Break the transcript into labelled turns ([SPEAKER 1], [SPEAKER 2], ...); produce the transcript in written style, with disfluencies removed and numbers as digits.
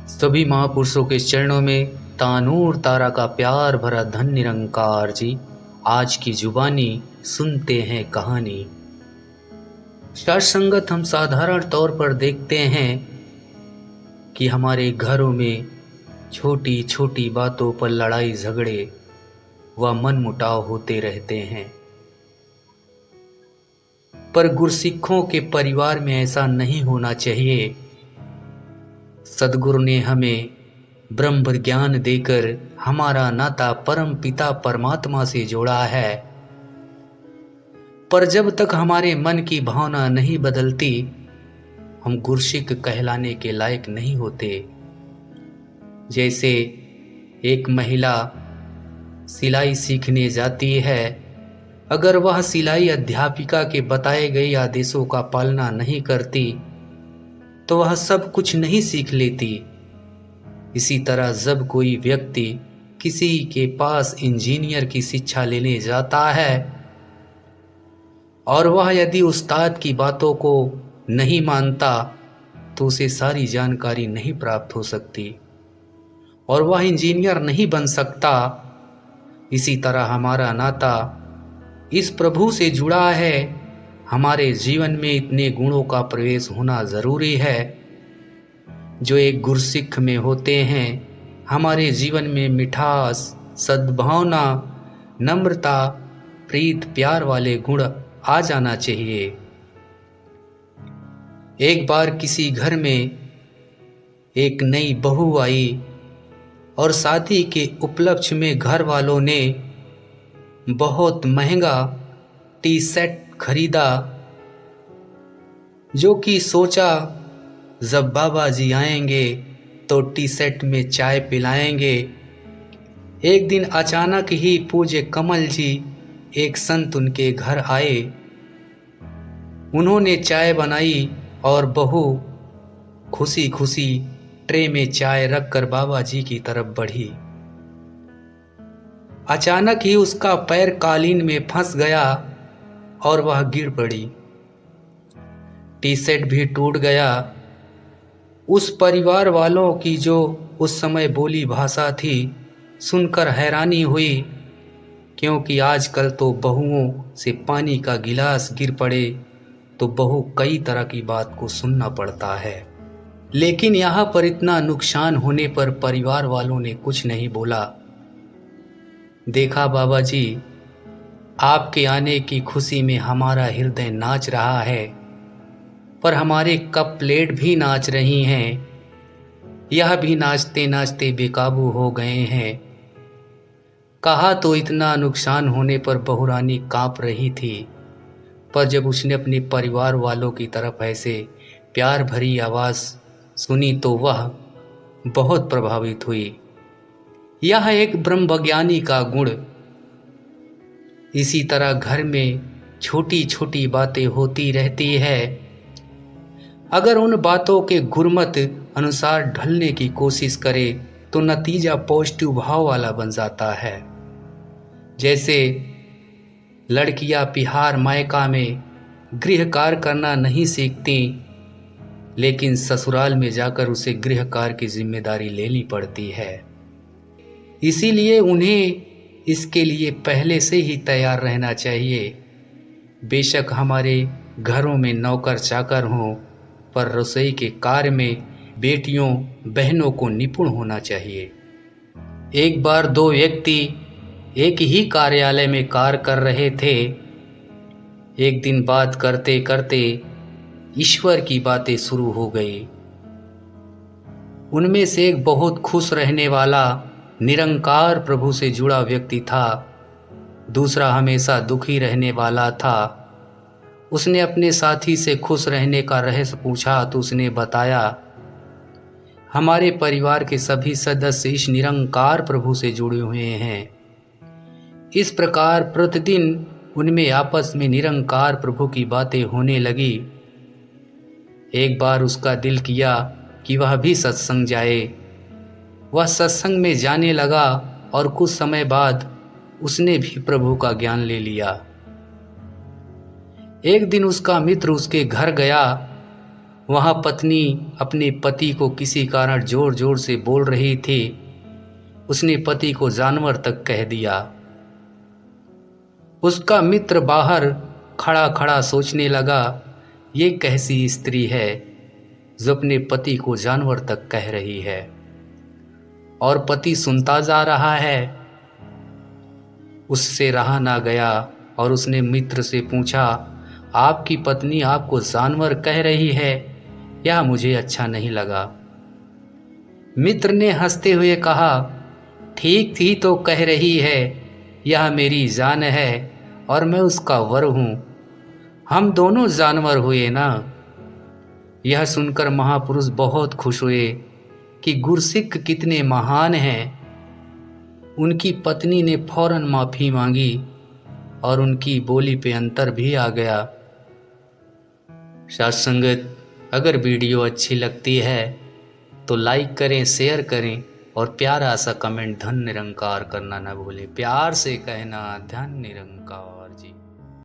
[SPEAKER 1] सभी महापुरुषों के चरणों में तानूर तारा का प्यार भरा धन निरंकार जी। आज की जुबानी सुनते हैं कहानी। शास्त्र संगत हम साधारण तौर पर देखते हैं कि हमारे घरों में छोटी छोटी बातों पर लड़ाई झगड़े व मनमुटाव होते रहते हैं, पर गुरसिखों के परिवार में ऐसा नहीं होना चाहिए। सदगुरु ने हमें ब्रह्म ज्ञान देकर हमारा नाता परम पिता परमात्मा से जोड़ा है, पर जब तक हमारे मन की भावना नहीं बदलती हम गुरसिख कहलाने के लायक नहीं होते। जैसे एक महिला सिलाई सीखने जाती है, अगर वह सिलाई अध्यापिका के बताए गए आदेशों का पालना नहीं करती तो वह सब कुछ नहीं सीख लेती। इसी तरह जब कोई व्यक्ति किसी के पास इंजीनियर की शिक्षा लेने जाता है और वह यदि उस्ताद की बातों को नहीं मानता तो उसे सारी जानकारी नहीं प्राप्त हो सकती और वह इंजीनियर नहीं बन सकता। इसी तरह हमारा नाता इस प्रभु से जुड़ा है। हमारे जीवन में इतने गुणों का प्रवेश होना ज़रूरी है जो एक गुरसिख में होते हैं। हमारे जीवन में मिठास, सद्भावना, नम्रता, प्रीत, प्यार वाले गुण आ जाना चाहिए। एक बार किसी घर में एक नई बहू आई और शादी के उपलक्ष्य में घर वालों ने बहुत महंगा टी सेट खरीदा, जो कि सोचा जब बाबा जी आएंगे तो टी सेट में चाय पिलाएंगे। एक दिन अचानक ही पूज्य कमल जी एक संत उनके घर आए। उन्होंने चाय बनाई और बहू खुशी खुशी ट्रे में चाय रखकर बाबा जी की तरफ बढ़ी। अचानक ही उसका पैर कालीन में फंस गया और वह गिर पड़ी। टी सेट भी टूट गया। उस परिवार वालों की जो उस समय बोली भाषा थी सुनकर हैरानी हुई, क्योंकि आजकल तो बहुओं से पानी का गिलास गिर पड़े तो बहू कई तरह की बात को सुनना पड़ता है। लेकिन यहाँ पर इतना नुकसान होने पर परिवार वालों ने कुछ नहीं बोला। देखा बाबा जी, आपके आने की खुशी में हमारा हृदय नाच रहा है, पर हमारे कप प्लेट भी नाच रही हैं। यह भी नाचते नाचते बेकाबू हो गए हैं। कहा तो इतना नुकसान होने पर बहुरानी कांप रही थी, पर जब उसने अपने परिवार वालों की तरफ ऐसे प्यार भरी आवाज़ सुनी तो वह बहुत प्रभावित हुई। यह एक ब्रह्मज्ञानी का गुण। इसी तरह घर में छोटी छोटी बातें होती रहती है, अगर उन बातों के गुरमत अनुसार ढलने की कोशिश करे तो नतीजा पॉजिटिव भाव वाला बन जाता है। जैसे लड़कियां पिहार मायका में गृह कार्य करना नहीं सीखती, लेकिन ससुराल में जाकर उसे गृह कार्य की जिम्मेदारी लेनी पड़ती है। इसीलिए उन्हें इसके लिए पहले से ही तैयार रहना चाहिए। बेशक हमारे घरों में नौकर चाकर हों, पर रसोई के कार्य में बेटियों बहनों को निपुण होना चाहिए। एक बार दो व्यक्ति एक ही कार्यालय में कार्य कर रहे थे। एक दिन बात करते करते ईश्वर की बातें शुरू हो गई। उनमें से एक बहुत खुश रहने वाला निरंकार प्रभु से जुड़ा व्यक्ति था, दूसरा हमेशा दुखी रहने वाला था। उसने अपने साथी से खुश रहने का रहस्य पूछा तो उसने बताया, हमारे परिवार के सभी सदस्य इस निरंकार प्रभु से जुड़े हुए हैं। इस प्रकार प्रतिदिन उनमें आपस में निरंकार प्रभु की बातें होने लगी। एक बार उसका दिल किया कि वह भी सत्संग जाए। वह सत्संग में जाने लगा और कुछ समय बाद उसने भी प्रभु का ज्ञान ले लिया। एक दिन उसका मित्र उसके घर गया वहाँ पत्नी अपने पति को किसी कारण जोर जोर से बोल रही थी। उसने पति को जानवर तक कह दिया। उसका मित्र बाहर खड़ा खड़ा सोचने लगा, ये कैसी स्त्री है जो अपने पति को जानवर तक कह रही है। और पति सुनता जा रहा है। उससे रहा ना गया और उसने मित्र से पूछा, आपकी पत्नी आपको जानवर कह रही है, यह मुझे अच्छा नहीं लगा। मित्र ने हंसते हुए कहा, ठीक थी तो कह रही है, यह मेरी जान है और मैं उसका वर हूँ, हम दोनों जानवर हुए ना। यह सुनकर महापुरुष बहुत खुश हुए कि गुरसिक कितने महान हैं। उनकी पत्नी ने फौरन माफ़ी मांगी और उनकी बोली पे अंतर भी आ गया। साथ संगत, अगर वीडियो अच्छी लगती है तो लाइक करें, शेयर करें और प्यारा सा कमेंट धन निरंकार करना ना भूलें। प्यार से कहना धन निरंकार जी।